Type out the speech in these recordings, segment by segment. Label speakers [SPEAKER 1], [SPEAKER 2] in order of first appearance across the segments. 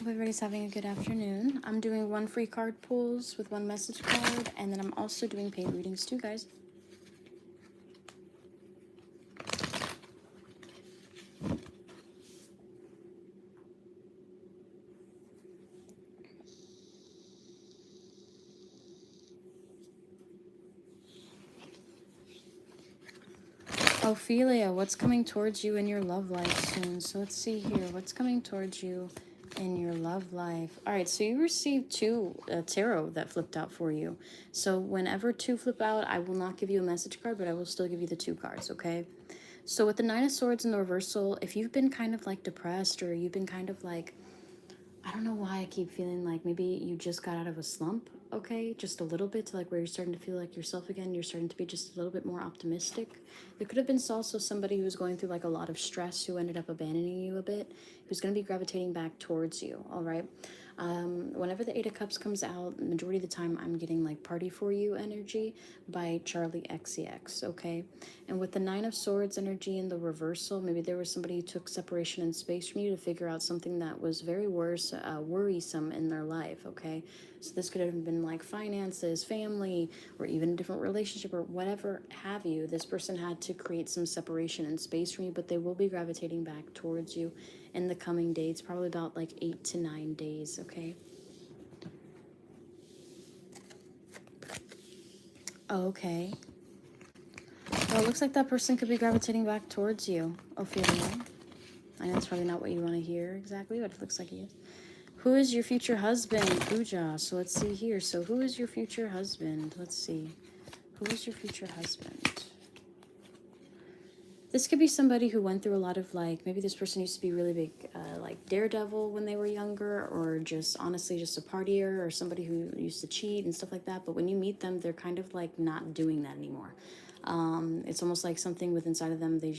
[SPEAKER 1] Hope everybody's having a good afternoon. I'm doing 1 free card pulls with 1 message card, and then I'm also doing paid readings too, guys. Ophelia, what's coming towards you in your love life soon? So let's see here. What's coming towards you in your love life? All right, so you received 2 tarot that flipped out for you. So whenever 2 flip out, I will not give you a message card, but I will still give you the 2 cards, okay? So with the 9 of Swords in the reversal, if you've been kind of like depressed, or you've been kind of like, I don't know why I keep feeling like maybe you just got out of a slump, okay? Just a little bit, to like where you're starting to feel like yourself again. You're starting to be just a little bit more optimistic. There could have been also somebody who was going through like a lot of stress who ended up abandoning you a bit, who's going to be gravitating back towards you, all right? Whenever the 8 of Cups comes out, majority of the time I'm getting like Party For You energy by Charlie XCX, okay? And with the 9 of Swords energy in the reversal, maybe there was somebody who took separation and space from you to figure out something that was very worrisome in their life, okay? So this could have been like finances, family, or even a different relationship, or whatever have you. This person had to create some separation and space from you, but they will be gravitating back towards you in the coming days, probably about like 8 to 9 days, okay? Okay. Well, it looks like that person could be gravitating back towards you, Ophelia. I know it's probably not what you want to hear exactly, but it looks like he is. Who is your future husband, Pooja? So let's see here. So who is your future husband? Let's see. Who is your future husband? This could be somebody who went through a lot of like, maybe this person used to be really big, like daredevil when they were younger, or just honestly just a partier, or somebody who used to cheat and stuff like that. But when you meet them, they're kind of like not doing that anymore. It's almost like something with inside of them. They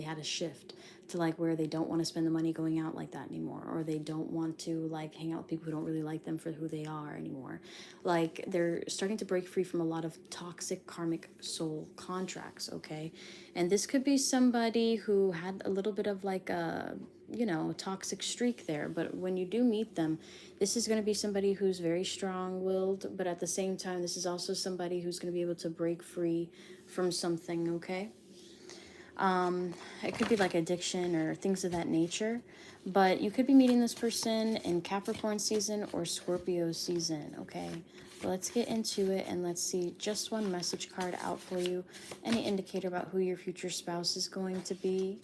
[SPEAKER 1] had a shift to like where they don't want to spend the money going out like that anymore, or they don't want to like hang out with people who don't really like them for who they are anymore. Like they're starting to break free from a lot of toxic karmic soul contracts, okay? And this could be somebody who had a little bit of like a, you know, toxic streak there. But when you do meet them, this is going to be somebody who's very strong-willed, but at the same time, this is also somebody who's going to be able to break free from something, okay? It could be like addiction or things of that nature, but you could be meeting this person in Capricorn season or Scorpio season, okay? But let's get into it, and let's see just 1 message card out for you. Any indicator about who your future spouse is going to be.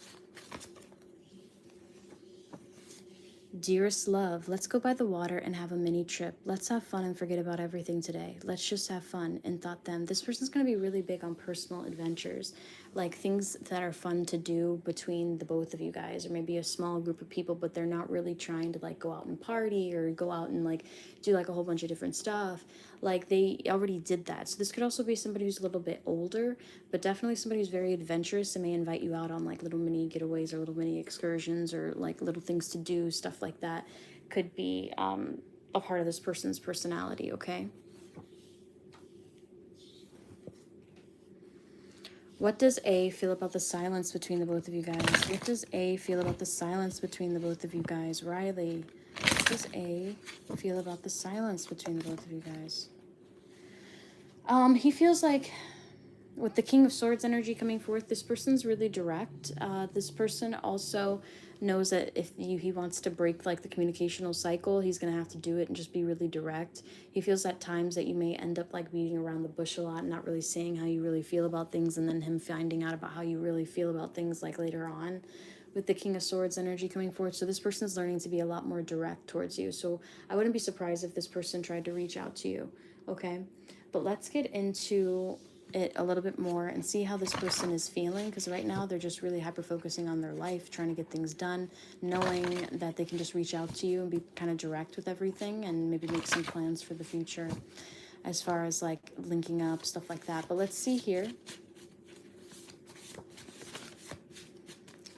[SPEAKER 1] Dearest love, let's go by the water and have a mini trip. Let's have fun and forget about everything today. Let's just have fun and thought them. This person's going to be really big on personal adventures, like things that are fun to do between the both of you guys, or maybe a small group of people, but they're not really trying to like go out and party or go out and like do like a whole bunch of different stuff. Like they already did that. So this could also be somebody who's a little bit older, but definitely somebody who's very adventurous and may invite you out on like little mini getaways or little mini excursions, or like little things to do, stuff like that could be a part of this person's personality, okay? What does A feel about the silence between the both of you guys? What does A feel about the silence between the both of you guys? Riley, what does A feel about the silence between the both of you guys? He feels like with the King of Swords energy coming forth, this person's really direct. This person also knows that if he wants to break like the communicational cycle, he's going to have to do it and just be really direct. He feels at times that you may end up like beating around the bush a lot, not really saying how you really feel about things, and then him finding out about how you really feel about things like later on with the King of Swords energy coming forward. So this person is learning to be a lot more direct towards you. So I wouldn't be surprised if this person tried to reach out to you, okay? But let's get into it a little bit more and see how this person is feeling, because right now they're just really hyper focusing on their life, trying to get things done, knowing that they can just reach out to you and be kind of direct with everything, and maybe make some plans for the future as far as like linking up, stuff like that. But let's see here.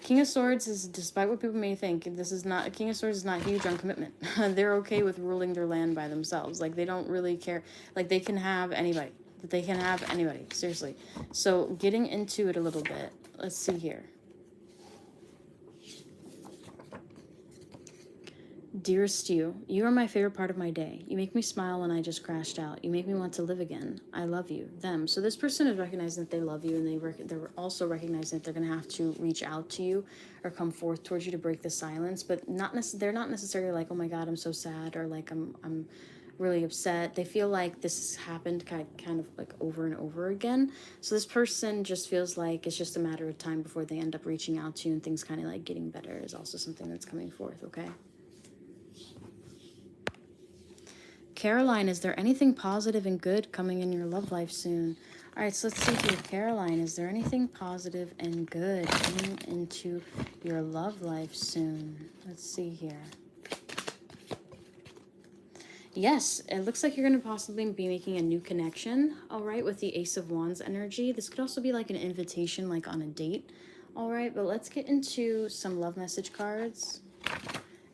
[SPEAKER 1] King of Swords is, despite what people may think, this is not, King of Swords is not huge on commitment. They're okay with ruling their land by themselves. Like, they don't really care. Like, they can have anybody. They can have anybody, seriously. So, getting into it a little bit, let's see here. Dearest you are my favorite part of my day. You make me smile when I just crashed out. You make me want to live again. I love you. Them. So this person is recognizing that they love you, and they're also recognizing that they're going to have to reach out to you or come forth towards you to break the silence. But they're not necessarily like, oh my God, I'm so sad, or like I'm really upset. They feel like this has happened kind of like over and over again. So this person just feels like it's just a matter of time before they end up reaching out to you, and things kind of like getting better is also something that's coming forth. Okay. Caroline, is there anything positive and good coming in your love life soon? All right, so let's see here. Caroline, is there anything positive and good coming into your love life soon? Let's see here. Yes, it looks like you're going to possibly be making a new connection, all right, with the Ace of Wands energy. This could also be like an invitation, like on a date, all right? But let's get into some love message cards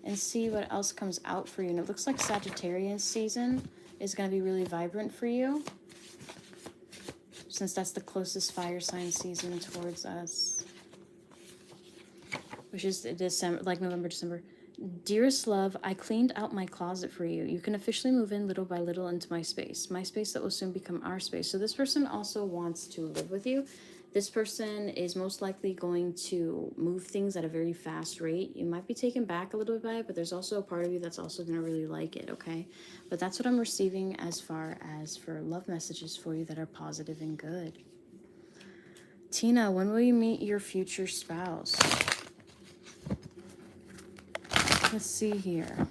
[SPEAKER 1] and see what else comes out for you. And it looks like Sagittarius season is going to be really vibrant for you, since that's the closest fire sign season towards us, which is December, like November, December. Dearest love, I cleaned out my closet for you. You can officially move in little by little into my space that will soon become our space. So this person also wants to live with you. This person is most likely going to move things at a very fast rate. You might be taken back a little bit by it, but there's also a part of you that's also going to really like it, okay? But that's what I'm receiving as far as for love messages for you that are positive and good. Tina, when will you meet your future spouse? Let's see here.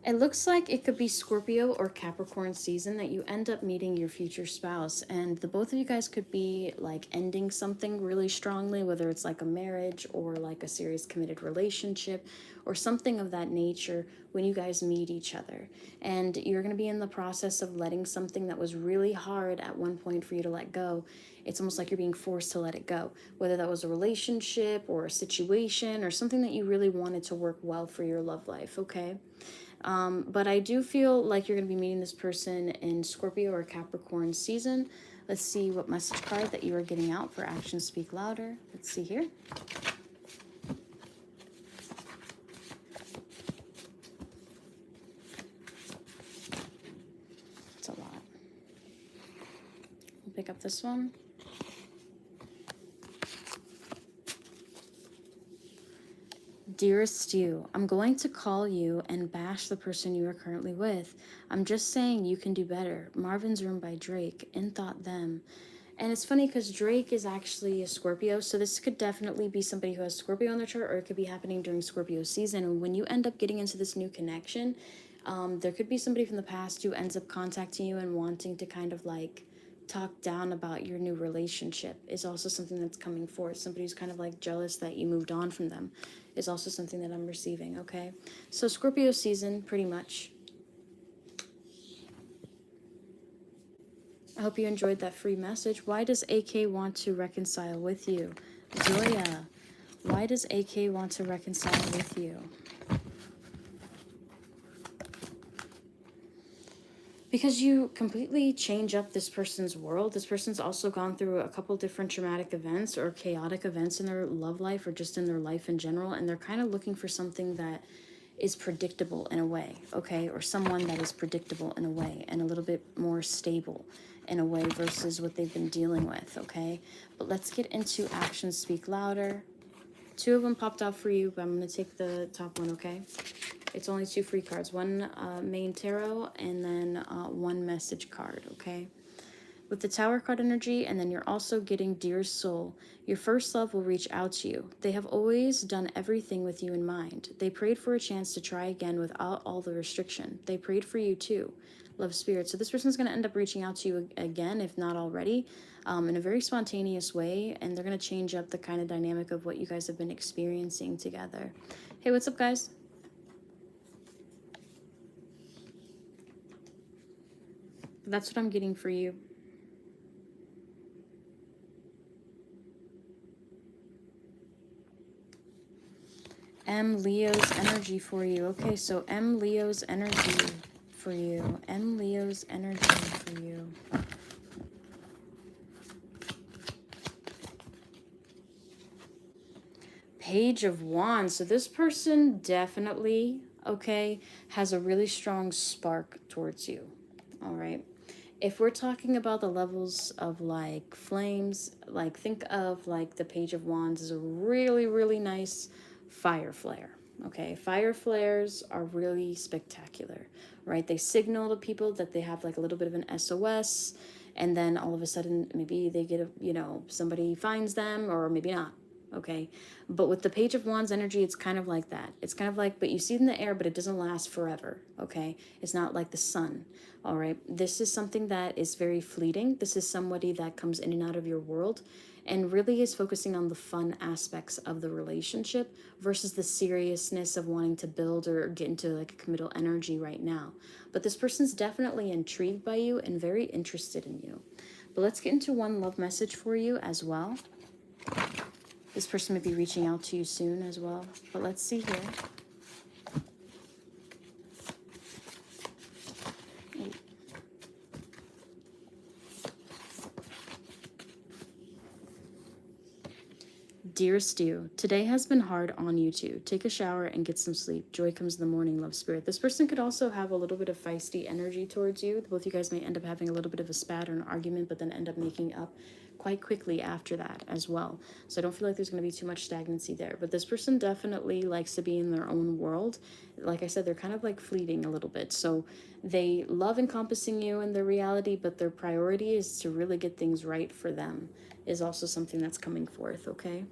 [SPEAKER 1] It looks like it could be Scorpio or Capricorn season that you end up meeting your future spouse, and the both of you guys could be like ending something really strongly, whether it's like a marriage or like a serious committed relationship or something of that nature when you guys meet each other. And you're going to be in the process of letting something that was really hard at one point for you to let go. It's almost like you're being forced to let it go, whether that was a relationship or a situation or something that you really wanted to work well for your love life, okay? But I do feel like you're going to be meeting this person in Scorpio or Capricorn season. Let's see what message card that you are getting out for Actions Speak Louder. Let's see here. It's a lot. We'll pick up this one. Dearest you, I'm going to call you and bash the person you are currently with. I'm just saying you can do better. Marvin's Room by Drake. In thought them. And it's funny because Drake is actually a Scorpio, so this could definitely be somebody who has Scorpio on their chart, or it could be happening during Scorpio season. And when you end up getting into this new connection, there could be somebody from the past who ends up contacting you and wanting to kind of like talk down about your new relationship is also something that's coming forth. Somebody who's kind of like jealous that you moved on from them is also something that I'm receiving, okay? So Scorpio season, pretty much. I hope you enjoyed that free message. Why does AK want to reconcile with you? Zoya, why does AK want to reconcile with you? Because you completely change up this person's world. This person's also gone through a couple different traumatic events or chaotic events in their love life or just in their life in general. And they're kind of looking for something that is predictable in a way, okay? Or someone that is predictable in a way and a little bit more stable in a way versus what they've been dealing with, okay? But let's get into Actions Speak Louder. 2 of them popped out for you, but I'm going to take the top one, okay? It's only 2 free cards. One main tarot and then 1 message card, okay? With the Tower card energy, and then you're also getting Dear Soul. Your first love will reach out to you. They have always done everything with you in mind. They prayed for a chance to try again without all the restriction. They prayed for you too. Love Spirit. So this person's going to end up reaching out to you again, if not already, in a very spontaneous way, and they're going to change up the kind of dynamic of what you guys have been experiencing together. Hey, what's up, guys? That's what I'm getting for you. M Leo's energy for you. Okay, so M Leo's energy for you. M Leo's energy for you. Page of Wands. So this person definitely, okay, has a really strong spark towards you. All right. If we're talking about the levels of like flames, like think of like the Page of Wands is a really, really nice fire flare. Okay, fire flares are really spectacular, right? They signal to people that they have like a little bit of an SOS, and then all of a sudden maybe they get a, you know, somebody finds them, or maybe not. Okay, but with the Page of Wands energy, it's kind of like that. It's kind of like, but you see it in the air, but it doesn't last forever. Okay, it's not like the sun. All right, this is something that is very fleeting. This is somebody that comes in and out of your world and really is focusing on the fun aspects of the relationship versus the seriousness of wanting to build or get into like a committal energy right now. But this person's definitely intrigued by you and very interested in you. But let's get into one love message for you as well. This person may be reaching out to you soon as well. But let's see here. Dearest you, today has been hard on you too. Take a shower and get some sleep. Joy comes in the morning, love spirit. This person could also have a little bit of feisty energy towards you. Both you guys may end up having a little bit of a spat or an argument, but then end up making up quite quickly after that as well. So I don't feel like there's going to be too much stagnancy there. But this person definitely likes to be in their own world. Like I said, they're kind of like fleeting a little bit. So they love encompassing you in their reality, but their priority is to really get things right for them, is also something that's coming forth, okay?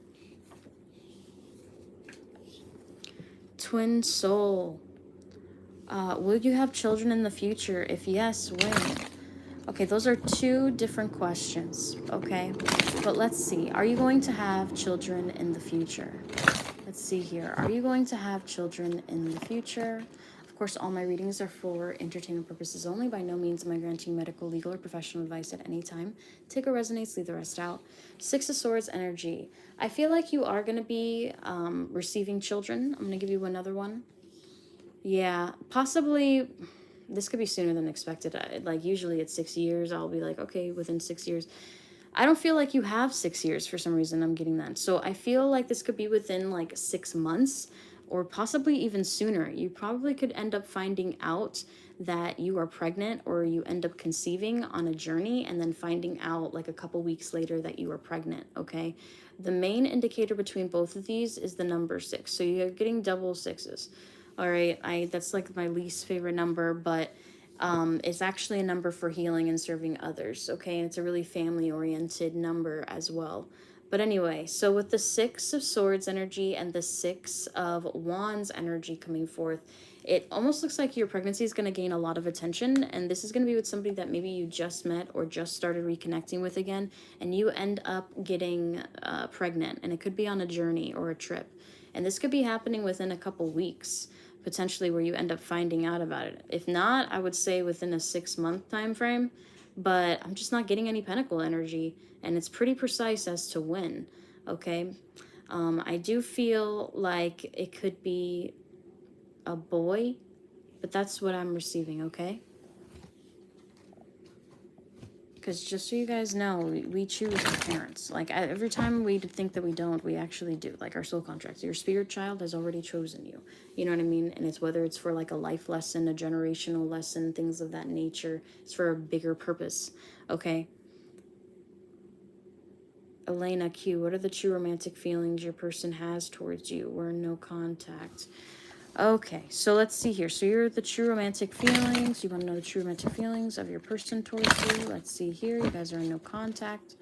[SPEAKER 1] Twin soul. Will you have children in the future? If yes, when? Okay, those are two different questions, okay? But let's see. Are you going to have children in the future? Let's see here. Are you going to have children in the future? Of course, all my readings are for entertainment purposes only. By no means am I granting medical, legal, or professional advice at any time. Take what resonates, leave the rest out. Six of Swords energy. I feel like you are going to be receiving children. I'm going to give you another one. Yeah, possibly. This could be sooner than expected. Like usually it's 6 years. I'll be like, okay, within 6 years. I don't feel like you have 6 years for some reason. I'm getting that. So I feel like this could be within like 6 months or possibly even sooner. You probably could end up finding out that you are pregnant, or you end up conceiving on a journey and then finding out like a couple weeks later that you are pregnant, okay? The main indicator between both of these is the number 6. So you're getting double sixes. All right, that's like my least favorite number, but it's actually a number for healing and serving others, okay? And it's a really family-oriented number as well. But anyway, so with the Six of Swords energy and the Six of Wands energy coming forth, it almost looks like your pregnancy is going to gain a lot of attention, and this is going to be with somebody that maybe you just met or just started reconnecting with again, and you end up getting pregnant, and it could be on a journey or a trip. And this could be happening within a couple weeks, potentially, where you end up finding out about it. If not, I would say within a 6-month time frame, but I'm just not getting any pentacle energy, and it's pretty precise as to when, okay? I do feel like it could be a boy, but that's what I'm receiving, okay? Because just so you guys know, we choose our parents. Like, every time we think that we don't, we actually do. Like, our soul contracts. Your spirit child has already chosen you. You know what I mean? And it's whether it's for, like, a life lesson, a generational lesson, things of that nature. It's for a bigger purpose, okay? Elena Q, what are the true romantic feelings your person has towards you? We're in no contact. Okay, so let's see here. So you're the true romantic feelings. You want to know the true romantic feelings of your person towards you. Let's see here. You guys are in no contact.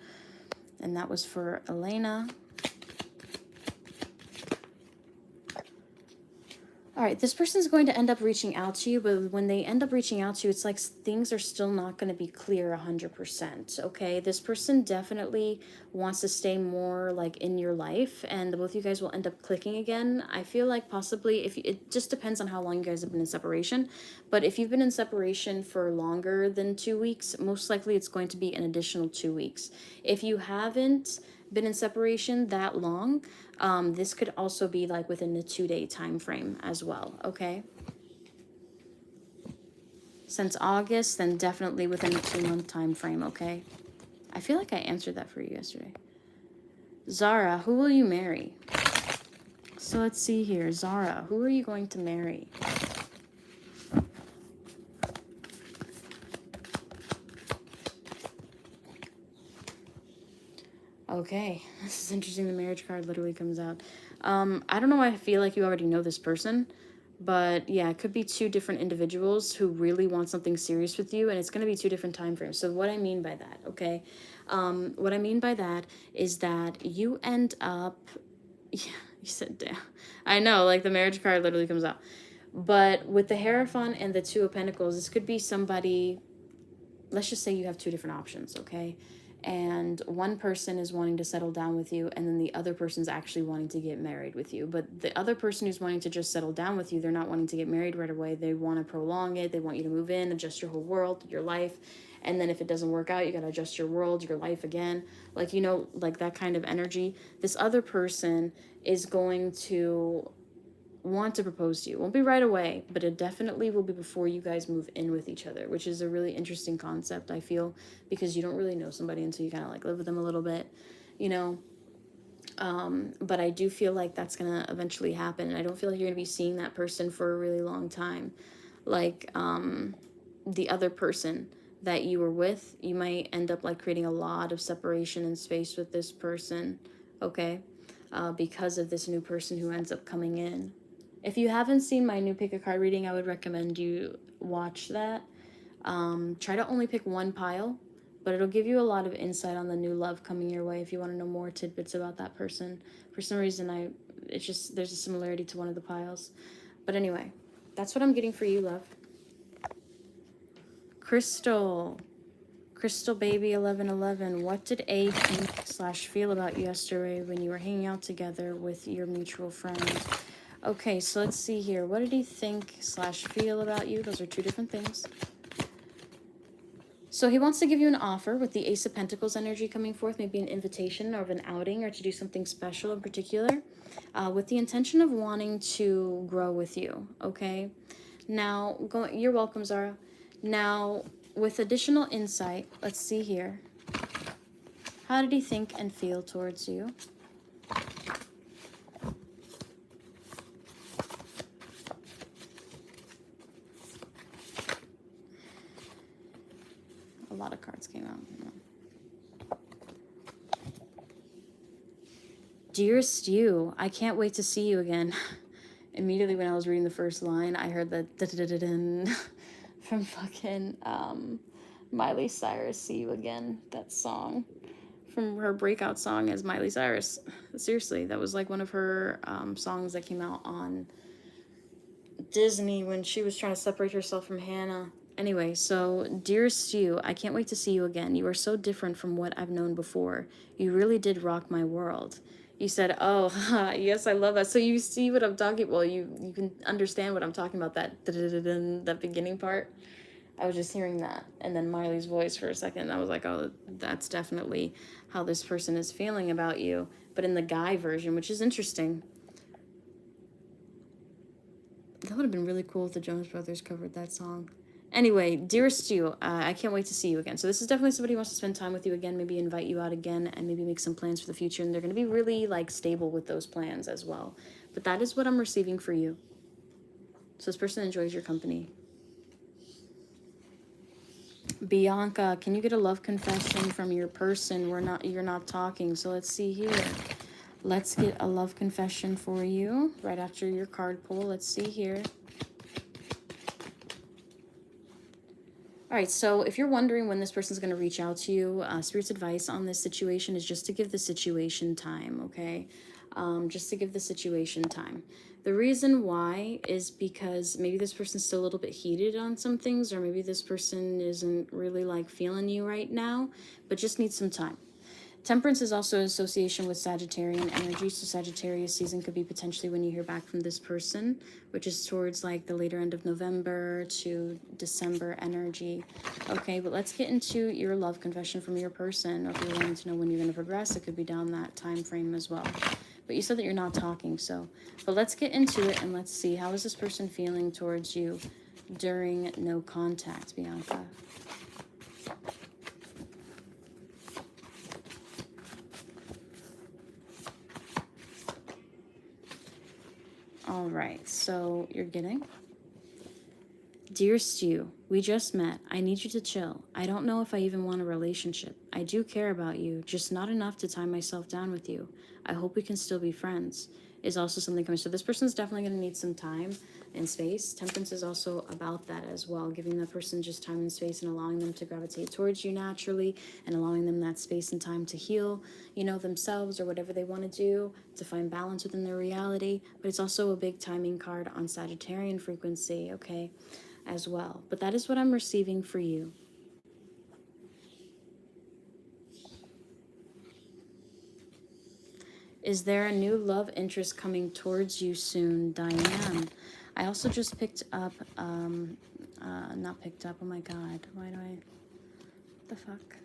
[SPEAKER 1] And that was for Elena. All right, this person's going to end up reaching out to you, but when they end up reaching out to you, it's like things are still not going to be clear 100%, okay? This person definitely wants to stay more, like, in your life, and the both of you guys will end up clicking again. I feel like possibly, if it just depends on how long you guys have been in separation, but if you've been in separation for longer than 2 weeks, most likely it's going to be an additional 2 weeks. If you haven't been in separation that long, this could also be like within the 2-day time frame as well, okay? Since August, then definitely within the 2-month time frame, okay? I feel like I answered that for you yesterday. Zara, who will you marry? So let's see here. Zara, who are you going to marry? Okay, this is interesting. The marriage card literally comes out. I don't know why I feel like you already know this person, but yeah, it could be two different individuals who really want something serious with you, and it's going to be two different time frames. So what I mean by that, okay? What I mean by that is that you end up, yeah, you said damn. I know, like the marriage card literally comes out. But with the Hierophant and the Two of Pentacles, this could be somebody, let's just say you have two different options, okay? And one person is wanting to settle down with you, and then the other person's actually wanting to get married with you. But the other person who's wanting to just settle down with you, they're not wanting to get married right away. They want to prolong it. They want you to move in, adjust your whole world, your life. And then if it doesn't work out, you got to adjust your world, your life again. Like, you know, like that kind of energy. This other person is going to want to propose to you. Won't be right away, but it definitely will be before you guys move in with each other, which is a really interesting concept, I feel, because you don't really know somebody until you kind of like live with them a little bit, you know. But I do feel like that's gonna eventually happen, and I don't feel like you're gonna be seeing that person for a really long time. Like the other person that you were with, you might end up like creating a lot of separation and space with this person, okay, because of this new person who ends up coming in. If you haven't seen my new pick a card reading, I would recommend you watch that. Try to only pick one pile, but it'll give you a lot of insight on the new love coming your way if you want to know more tidbits about that person. For some reason, it's just, there's a similarity to one of the piles. But anyway, that's what I'm getting for you, love. Crystal. Crystal Baby 1111, what did A think / feel about you yesterday when you were hanging out together with your mutual friend? Okay, so let's see here. What did he think / feel about you? Those are two different things. So he wants to give you an offer with the Ace of Pentacles energy coming forth, maybe an invitation or of an outing or to do something special in particular, with the intention of wanting to grow with you, okay? Now, you're welcome, Zara. Now, with additional insight, let's see here. How did he think and feel towards you? A lot of cards came out. Dearest you, I can't wait to see you again. Immediately when I was reading the first line, I heard the da-da-da-da-dun from fucking Miley Cyrus, See You Again, that song. From her breakout song as Miley Cyrus. Seriously, that was like one of her songs that came out on Disney when she was trying to separate herself from Hannah. Anyway, so dearest you, I can't wait to see you again. You are so different from what I've known before. You really did rock my world. You said, oh, yes, I love that. So you see what I'm talking, well, you can understand what I'm talking about, that beginning part. I was just hearing that. And then Miley's voice for a second. I was like, oh, that's definitely how this person is feeling about you. But in the guy version, which is interesting. That would have been really cool if the Jonas Brothers covered that song. Anyway, dearest you, I can't wait to see you again. So this is definitely somebody who wants to spend time with you again, maybe invite you out again, and maybe make some plans for the future. And they're going to be really, like, stable with those plans as well. But that is what I'm receiving for you. So this person enjoys your company. Bianca, can you get a love confession from your person? You're not talking. So let's see here. Let's get a love confession for you right after your card pull. Let's see here. All right, so if you're wondering when this person's going to reach out to you, Spirit's advice on this situation is just to give the situation time, okay? Just to give the situation time. The reason why is because maybe this person's still a little bit heated on some things, or maybe this person isn't really like feeling you right now, but just needs some time. Temperance is also an association with Sagittarian energy, so Sagittarius season could be potentially when you hear back from this person, which is towards like the later end of November to December energy. Okay, but let's get into your love confession from your person. Or if you're wanting to know when you're going to progress, it could be down that time frame as well. But you said that you're not talking, so. But let's get into it and let's see, how is this person feeling towards you during no contact, Bianca? All right, so you're getting... Dear Stu, we just met. I need you to chill. I don't know if I even want a relationship. I do care about you, just not enough to tie myself down with you. I hope we can still be friends. Is also something coming. So this person's definitely going to need some time and space. Temperance is also about that as well, giving that person just time and space and allowing them to gravitate towards you naturally and allowing them that space and time to heal, you know, themselves or whatever they want to do, to find balance within their reality. But it's also a big timing card on Sagittarian frequency, okay, as well. But that is what I'm receiving for you. Is there a new love interest coming towards you soon, Diane? I also just picked up, not picked up, oh my god, why do I, what the fuck?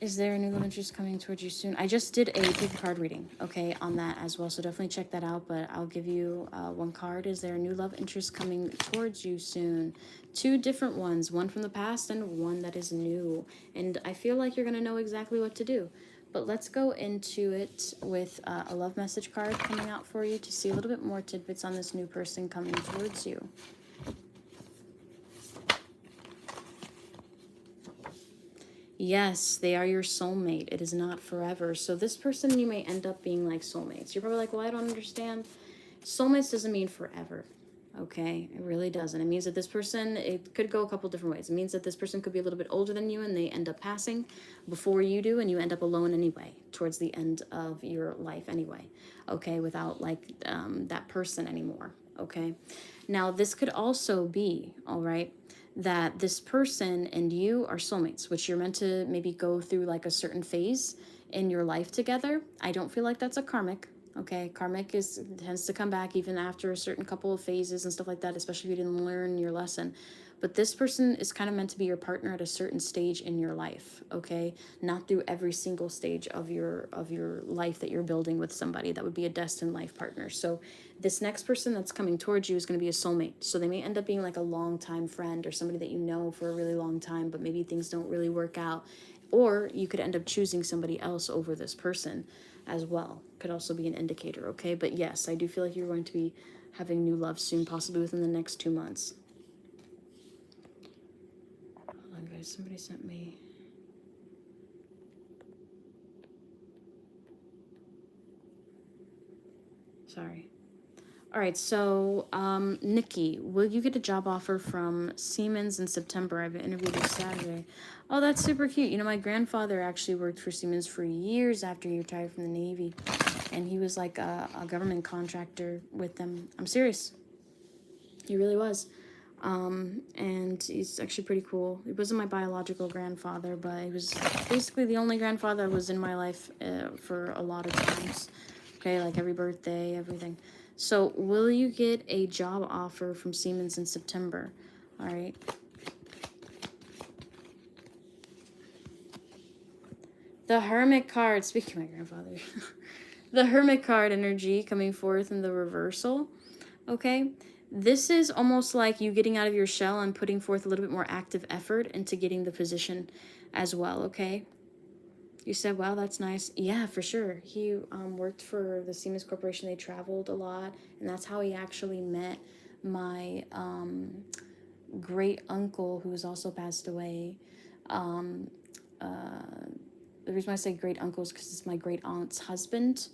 [SPEAKER 1] Is there a new love interest coming towards you soon? I just did a big card reading, okay, on that as well, so definitely check that out, but I'll give you one card. Is there a new love interest coming towards you soon? Two different ones, one from the past and one that is new, and I feel like you're going to know exactly what to do. But let's go into it with a love message card coming out for you to see a little bit more tidbits on this new person coming towards you. Yes, they are your soulmate. It is not forever. So this person, you may end up being like soulmates. You're probably like, well, I don't understand. Soulmates doesn't mean forever. Okay, it really doesn't. It means that this person, it could go a couple different ways. It means that this person could be a little bit older than you and they end up passing before you do, and you end up alone anyway, towards the end of your life anyway, okay, without like that person anymore, okay? Now, this could also be, all right, that this person and you are soulmates, which you're meant to maybe go through like a certain phase in your life together. I don't feel like that's a karmic. Okay, karmic tends to come back even after a certain couple of phases and stuff like that, especially if you didn't learn your lesson. But this person is kind of meant to be your partner at a certain stage in your life, okay? Not through every single stage of your life that you're building with somebody. That would be a destined life partner. So this next person that's coming towards you is going to be a soulmate. So they may end up being like a longtime friend or somebody that you know for a really long time, but maybe things don't really work out. Or you could end up choosing somebody else over this person as well. Could also be an indicator, okay? But yes, I do feel like you're going to be having new love soon, possibly within the next 2 months. Hold on, guys. Somebody sent me... Sorry. All right, so Nikki, will you get a job offer from Siemens in September? I've been interviewed this Saturday. Oh, that's super cute. You know, my grandfather actually worked for Siemens for years after he retired from the Navy. And he was like a government contractor with them. I'm serious. He really was. And he's actually pretty cool. He wasn't my biological grandfather, but he was basically the only grandfather that was in my life for a lot of times. Okay, like every birthday, everything. So, will you get a job offer from Siemens in September? All right. The Hermit card, speaking of my grandfather, the Hermit card energy coming forth in the reversal, okay? This is almost like you getting out of your shell and putting forth a little bit more active effort into getting the position as well, okay? You said, wow, that's nice. Yeah, for sure. He worked for the Siemens Corporation. They traveled a lot, and that's how he actually met my great uncle, who has also passed away. The reason why I say great uncle is because it's my great aunt's husband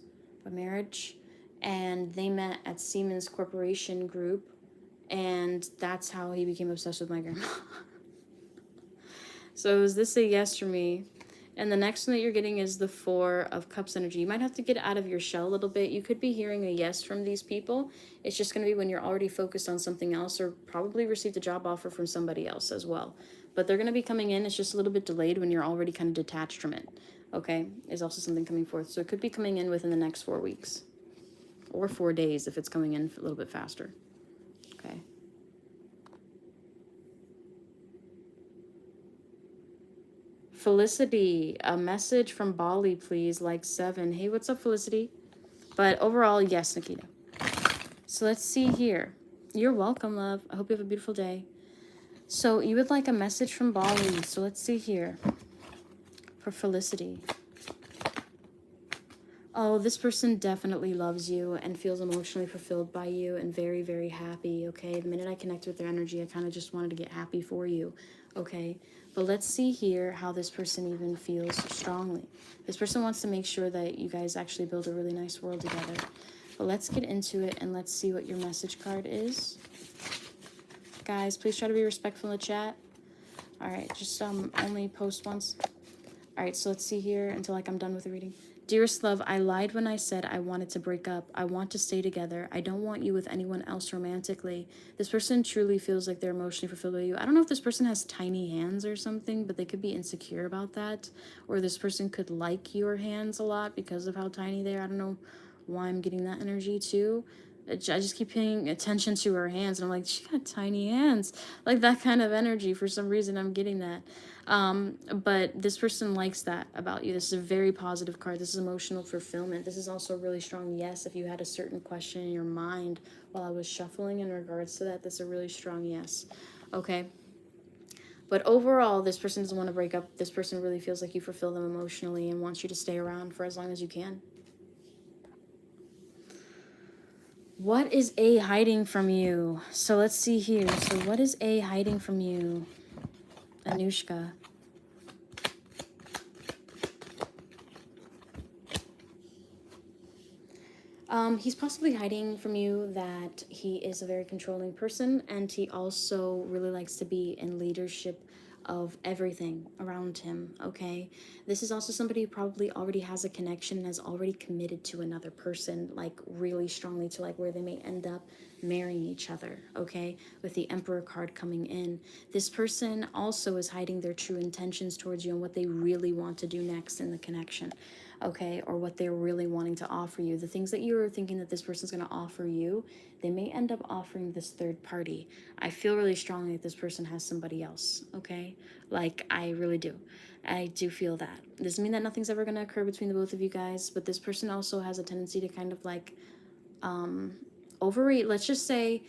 [SPEAKER 1] by marriage, and they met at Siemens Corporation Group, and that's how he became obsessed with my grandma. So is this a yes for me? And the next one that you're getting is the Four of Cups energy. You might have to get out of your shell a little bit. You could be hearing a yes from these people. It's just going to be when you're already focused on something else, or probably received a job offer from somebody else as well. But they're going to be coming in. It's just a little bit delayed when you're already kind of detached from it. Okay? Is also something coming forth. So it could be coming in within the next 4 weeks. Or 4 days if it's coming in a little bit faster. Okay? Felicity, a message from Bali, please, like 7. Hey, what's up, Felicity? But overall, yes, Nikita. So let's see here. You're welcome, love. I hope you have a beautiful day. So you would like a message from Bali. So let's see here. For Felicity. Oh, this person definitely loves you and feels emotionally fulfilled by you and very, very happy, okay? The minute I connect with their energy, I kind of just wanted to get happy for you, okay? But let's see here how this person even feels strongly. This person wants to make sure that you guys actually build a really nice world together. But let's get into it and let's see what your message card is. Guys, please try to be respectful in the chat. All right, just only post once. All right, so let's see here until like I'm done with the reading. Dearest love, I lied when I said I wanted to break up. I want to stay together. I don't want you with anyone else romantically. This person truly feels like they're emotionally fulfilled by you. I don't know if this person has tiny hands or something, but they could be insecure about that. Or this person could like your hands a lot because of how tiny they are. I don't know why I'm getting that energy too. I just keep paying attention to her hands, and I'm like, she got tiny hands. Like that kind of energy. For some reason, I'm getting that. But this person likes that about you. This is a very positive card. This is emotional fulfillment. This is also a really strong yes. If you had a certain question in your mind while I was shuffling in regards to that, that's a really strong yes. Okay. But overall, this person doesn't want to break up. This person really feels like you fulfill them emotionally and wants you to stay around for as long as you can. What is A hiding from you? So let's see here. So what is A hiding from you? Anushka. He's possibly hiding from you that he is a very controlling person, and he also really likes to be in leadership of everything around him, okay? This is also somebody who probably already has a connection and has already committed to another person, like really strongly, to like where they may end up marrying each other, okay? With the Emperor card coming in. This person also is hiding their true intentions towards you and what they really want to do next in the connection, okay? Or what they're really wanting to offer you. The things that you're thinking that this person's going to offer you, they may end up offering this third party. I feel really strongly that this person has somebody else, okay? Like, I really do. I do feel that. Doesn't mean that nothing's ever going to occur between the both of you guys, but this person also has a tendency to kind of like overeat. Let's just say,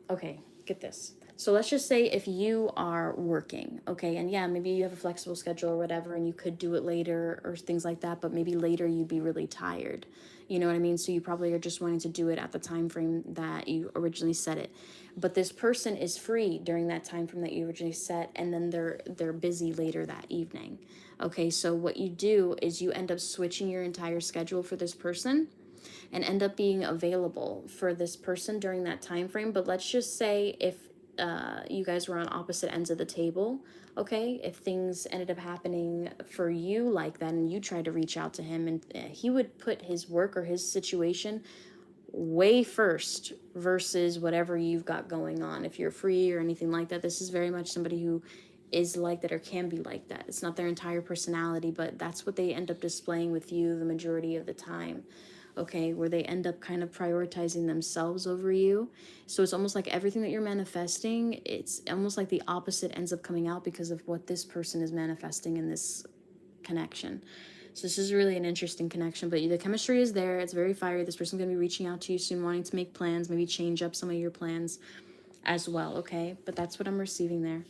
[SPEAKER 1] okay, get this. So let's just say if you are working, okay, and yeah, maybe you have a flexible schedule or whatever, and you could do it later or things like that, but maybe later you'd be really tired. You know what I mean? So you probably are just wanting to do it at the time frame that you originally set it. But this person is free during that time frame that you originally set, and then they're busy later that evening. Okay, so what you do is you end up switching your entire schedule for this person and end up being available for this person during that time frame. But let's just say if you guys were on opposite ends of the table, okay, if things ended up happening for you like that and you tried to reach out to him, and he would put his work or his situation way first versus whatever you've got going on. If you're free or anything like that, this is very much somebody who is like that or can be like that. It's not their entire personality, but that's what they end up displaying with you the majority of the time, okay, where they end up kind of prioritizing themselves over you. So it's almost like everything that you're manifesting, it's almost like the opposite ends up coming out because of what this person is manifesting in this connection. So this is really an interesting connection, but the chemistry is there. It's very fiery. This person's going to be reaching out to you soon, wanting to make plans, maybe change up some of your plans as well, okay? But that's what I'm receiving there.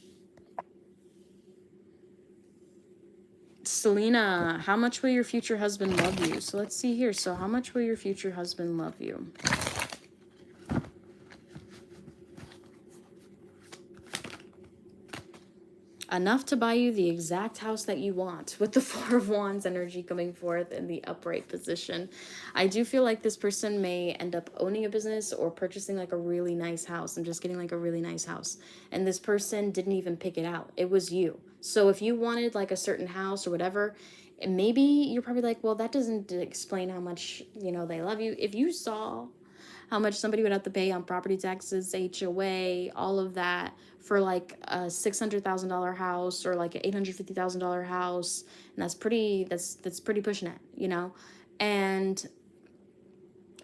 [SPEAKER 1] Selena, how much will your future husband love you? So let's see here. So how much will your future husband love you? Enough to buy you the exact house that you want, with the Four of Wands energy coming forth in the upright position. I do feel like this person may end up owning a business or purchasing like a really nice house. I'm just getting like a really nice house. And this person didn't even pick it out. It was you. So if you wanted like a certain house or whatever, maybe you're probably like, well, that doesn't explain how much, you know, they love you. If you saw how much somebody would have to pay on property taxes, HOA, all of that for like a $600,000 house or like an $850,000 house, and that's pretty pushing it, you know, and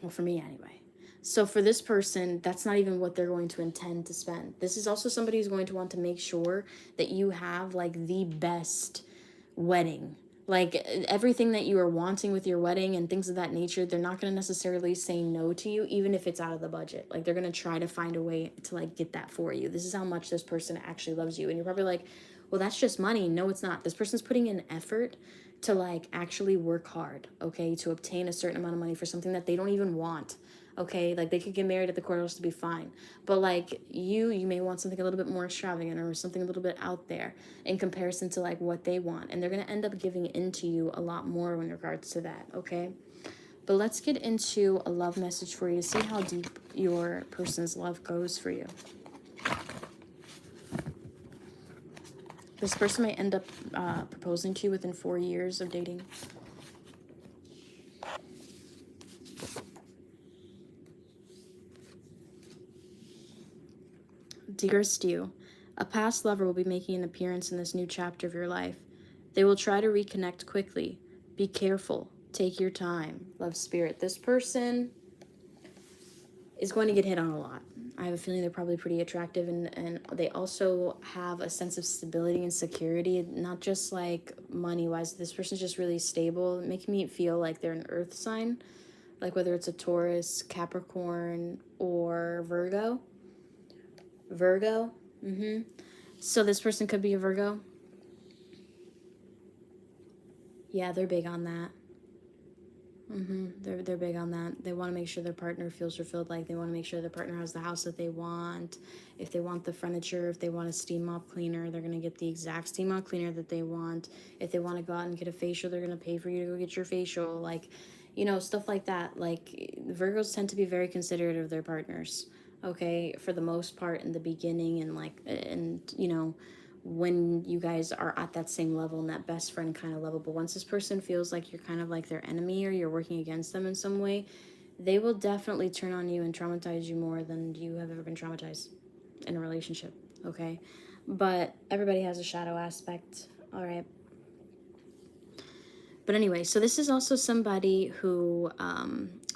[SPEAKER 1] well, for me anyway. So for this person, that's not even what they're going to intend to spend. This is also somebody who's going to want to make sure that you have like the best wedding, like everything that you are wanting with your wedding and things of that nature. They're not going to necessarily say no to you, even if it's out of the budget. Like they're going to try to find a way to like get that for you. This is how much this person actually loves you. And you're probably like, well, that's just money. No, it's not. This person's putting in effort to like actually work hard, okay, to obtain a certain amount of money for something that they don't even want. Okay, like they could get married at the courthouse to be fine, but like you may want something a little bit more extravagant or something a little bit out there in comparison to like what they want, and they're going to end up giving into you a lot more in regards to that. Okay, but let's get into a love message for you to see how deep your person's love goes for you. This person may end up proposing to you within 4 years of dating. Dearest you, a past lover will be making an appearance in this new chapter of your life. They will try to reconnect quickly. Be careful. Take your time. Love, Spirit. This person is going to get hit on a lot. I have a feeling they're probably pretty attractive, and they also have a sense of stability and security, not just like money-wise. This person's just really stable, making me feel like they're an earth sign, like whether it's a Taurus, Capricorn, or Virgo. Virgo. So this person could be a Virgo. Yeah, they're big on that. They're big on that. They want to make sure their partner feels fulfilled. Like they want to make sure their partner has the house that they want. If they want the furniture, if they want a steam mop cleaner, they're gonna get the exact steam mop cleaner that they want. If they want to go out and get a facial, they're gonna pay for you to go get your facial. Like, stuff like that. Like Virgos tend to be very considerate of their partners. Okay, for the most part in the beginning, and when you guys are at that same level and that best friend kind of level. But once this person feels like you're kind of like their enemy or you're working against them in some way, they will definitely turn on you and traumatize you more than you have ever been traumatized in a relationship. Okay, but everybody has a shadow aspect. All right. But anyway, so this is also somebody who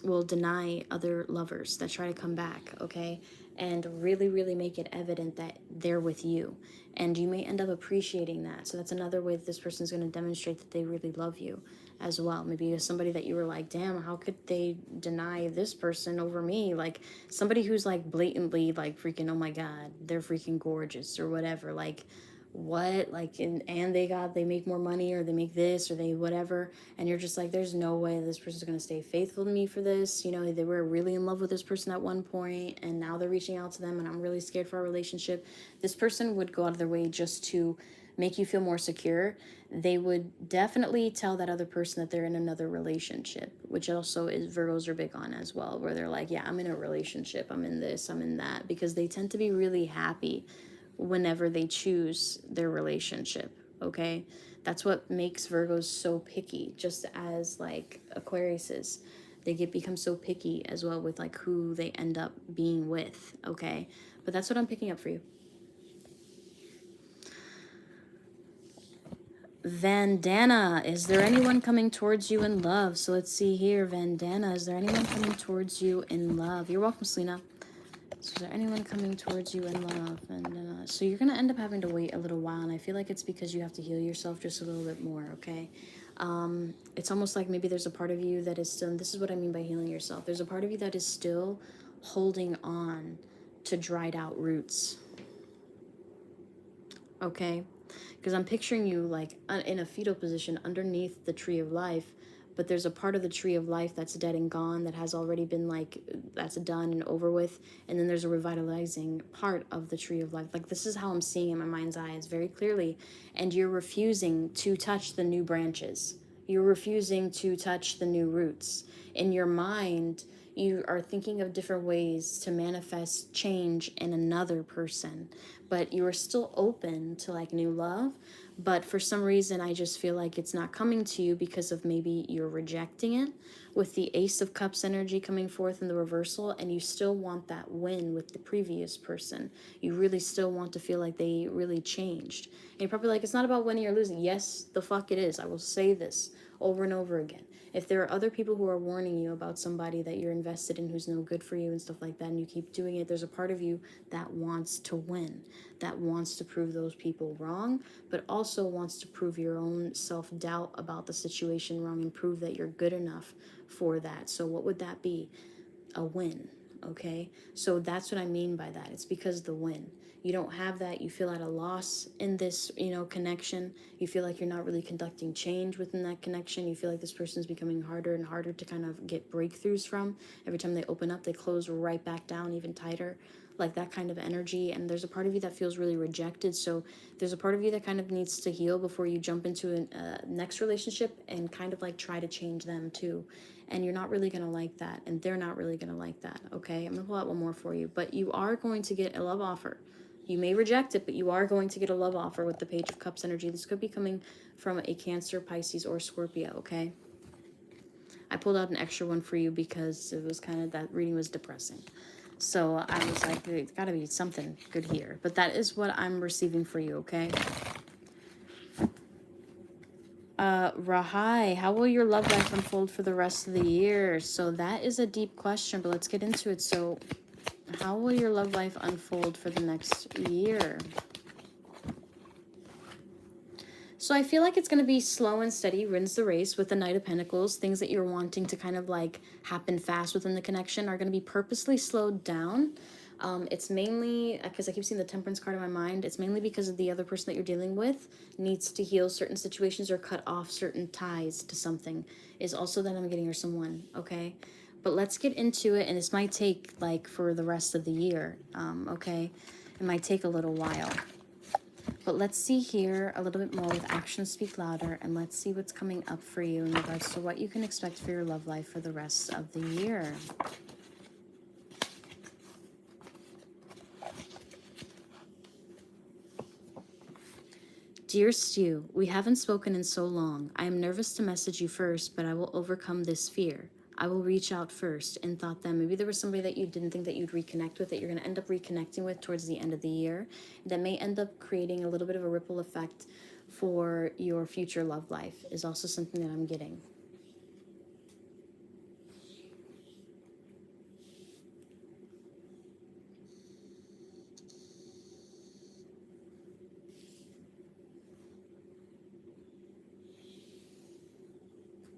[SPEAKER 1] will deny other lovers that try to come back, okay? And really, really make it evident that they're with you. And you may end up appreciating that. So that's another way that this person is going to demonstrate that they really love you as well. Maybe it's somebody that you were like, damn, how could they deny this person over me? Like somebody who's like blatantly like freaking, oh my God, they're freaking gorgeous or whatever. Like, what, like, and they make more money or they make this or they whatever, and you're just like, there's no way this person's going to stay faithful to me for this. They were really in love with this person at one point and now they're reaching out to them and I'm really scared for our relationship. This person would go out of their way just to make you feel more secure. They would definitely tell that other person that they're in another relationship, which also is Virgos are big on as well, where they're like, yeah, I'm in a relationship, I'm in this, I'm in that, because they tend to be really happy whenever they choose their relationship. Okay, that's what makes Virgos so picky, just as like Aquarius is. They become so picky as well with like who they end up being with. Okay, but that's what I'm picking up for you. Vandana, is there anyone coming towards you in love? So let's see here. Vandana, is there anyone coming towards you in love? You're welcome, Selena. So is there anyone coming towards you in love? And so you're going to end up having to wait a little while, and I feel like it's because you have to heal yourself just a little bit more, okay? It's almost like maybe there's a part of you that is still, and this is what I mean by healing yourself, there's a part of you that is still holding on to dried out roots, okay? Because I'm picturing you like in a fetal position underneath the tree of life, but there's a part of the tree of life that's dead and gone, that has already been like, that's done and over with, and then there's a revitalizing part of the tree of life. Like this is how I'm seeing in my mind's eye, it's very clearly, and you're refusing to touch the new branches. You're refusing to touch the new roots. In your mind, you are thinking of different ways to manifest change in another person, but you are still open to like new love. But for some reason, I just feel like it's not coming to you because of maybe you're rejecting it, with the Ace of Cups energy coming forth in the reversal, and you still want that win with the previous person. You really still want to feel like they really changed. And you're probably like, it's not about winning or losing. Yes, the fuck it is. I will say this over and over again. If there are other people who are warning you about somebody that you're invested in who's no good for you and stuff like that, and you keep doing it, there's a part of you that wants to win, that wants to prove those people wrong, but also wants to prove your own self-doubt about the situation wrong and prove that you're good enough for that. So what would that be? A win. okay? So that's what I mean by that. It's because the win. You don't have that. You feel at a loss in this, you know, connection. You feel like you're not really conducting change within that connection. You feel like this person is becoming harder and harder to kind of get breakthroughs from. Every time they open up, they close right back down even tighter, like that kind of energy. And there's a part of you that feels really rejected. So there's a part of you that kind of needs to heal before you jump into a next relationship and kind of like try to change them too. And you're not really going to like that. And they're not really going to like that. Okay. I'm going to pull out one more for you, but you are going to get a love offer. You may reject it, but you are going to get a love offer with the Page of Cups energy. This could be coming from a Cancer, Pisces, or Scorpio, okay? I pulled out an extra one for you because it was kind of, that reading was depressing. So I was like, there's got to be something good here. But that is what I'm receiving for you, okay? Rahai, how will your love life unfold for the rest of the year? So that is a deep question, but let's get into it. So how will your love life unfold for the next year? So I feel like it's going to be slow and steady, rinse the race with the Knight of Pentacles. Things that you're wanting to kind of like happen fast within the connection are going to be purposely slowed down. It's mainly, because I keep seeing the Temperance card in my mind, it's mainly because of the other person that you're dealing with needs to heal certain situations or cut off certain ties to something. Is also that I'm getting or someone, okay? But let's get into it, and this might take like for the rest of the year, okay? It might take a little while. But let's see here a little bit more with Actions Speak Louder, and let's see what's coming up for you in regards to what you can expect for your love life for the rest of the year. Dear Stu, we haven't spoken in so long. I am nervous to message you first, but I will overcome this fear. I will reach out first, and thought that maybe there was somebody that you didn't think that you'd reconnect with, that you're going to end up reconnecting with towards the end of the year, that may end up creating a little bit of a ripple effect for your future love life, is also something that I'm getting.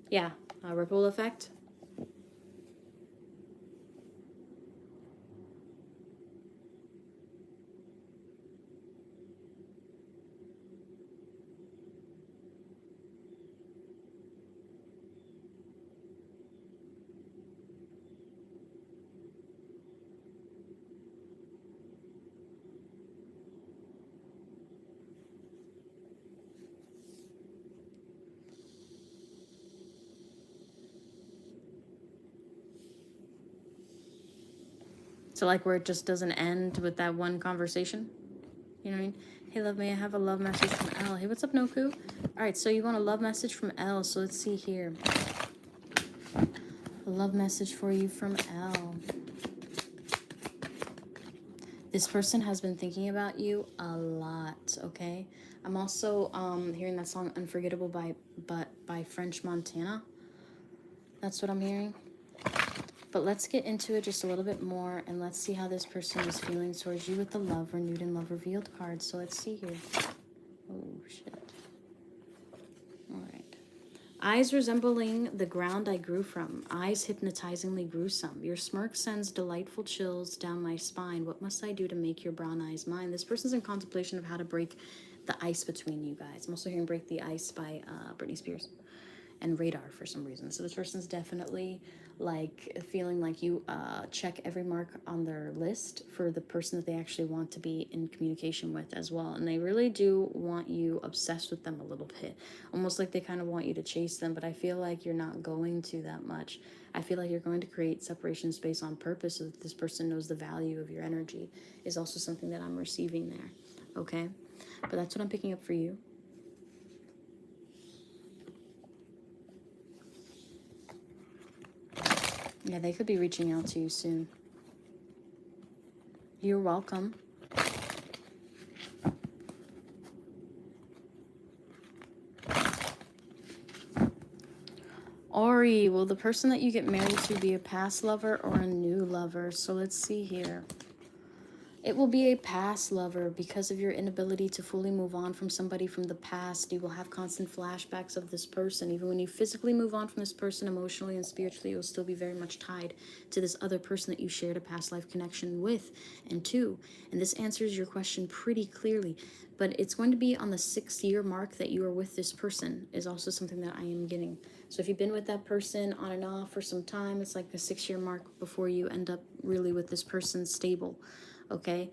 [SPEAKER 1] Yeah, a ripple effect. So like where it just doesn't end with that one conversation. You know what I mean? Hey, love, may I have a love message from L? Hey, what's up, Noku? All right, so you want a love message from L. So let's see here. A love message for you from L. This person has been thinking about you a lot, okay? I'm also hearing that song Unforgettable by French Montana. That's what I'm hearing. But let's get into it just a little bit more, and let's see how this person is feeling towards you with the Love Renewed and Love Revealed card. So let's see here. Oh, shit. All right. Eyes resembling the ground I grew from. Eyes hypnotizingly gruesome. Your smirk sends delightful chills down my spine. What must I do to make your brown eyes mine? This person's in contemplation of how to break the ice between you guys. I'm also hearing Break the Ice by Britney Spears and Radar for some reason. So this person's definitely like feeling like you check every mark on their list for the person that they actually want to be in communication with as well. And they really do want you obsessed with them a little bit, almost like they kind of want you to chase them, but I feel like you're not going to that much. I feel like you're going to create separation space on purpose so that this person knows the value of your energy, is also something that I'm receiving there, okay? But that's what I'm picking up for you. Yeah, they could be reaching out to you soon. You're welcome. Ori, will the person that you get married to be a past lover or a new lover? So let's see here. It will be a past lover because of your inability to fully move on from somebody from the past. You will have constant flashbacks of this person. Even when you physically move on from this person, emotionally and spiritually, you'll still be very much tied to this other person that you shared a past life connection with and to. And this answers your question pretty clearly. But it's going to be on the 6-year mark that you are with this person, is also something that I am getting. So if you've been with that person on and off for some time, it's like the 6-year mark before you end up really with this person stable. Okay,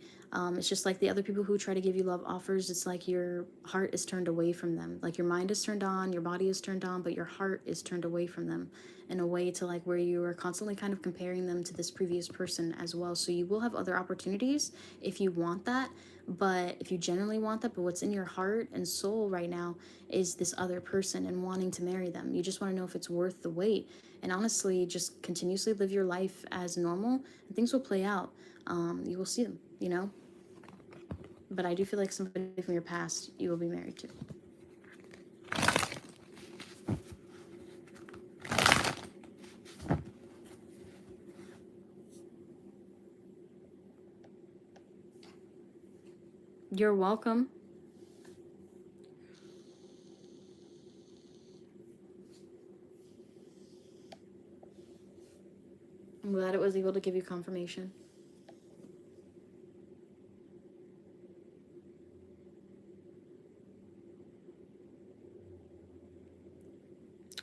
[SPEAKER 1] it's just like the other people who try to give you love offers. It's like your heart is turned away from them. Like your mind is turned on, your body is turned on, but your heart is turned away from them, in a way to like where you are constantly kind of comparing them to this previous person as well. So you will have other opportunities if you want that, but if you genuinely want that, but what's in your heart and soul right now is this other person and wanting to marry them. You just want to know if it's worth the wait. And honestly, just continuously live your life as normal and things will play out. You will see them, you know? But I do feel like somebody from your past you will be married to. You're welcome. I'm glad it was able to give you confirmation.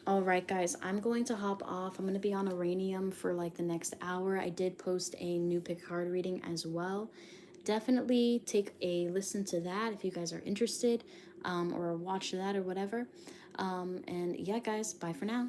[SPEAKER 1] All right, guys, I'm going to hop off. I'm going to be on Uranium for like the next hour. I did post a new pick card reading as well. Definitely take a listen to that if you guys are interested, or watch that or whatever. And yeah, guys, bye for now.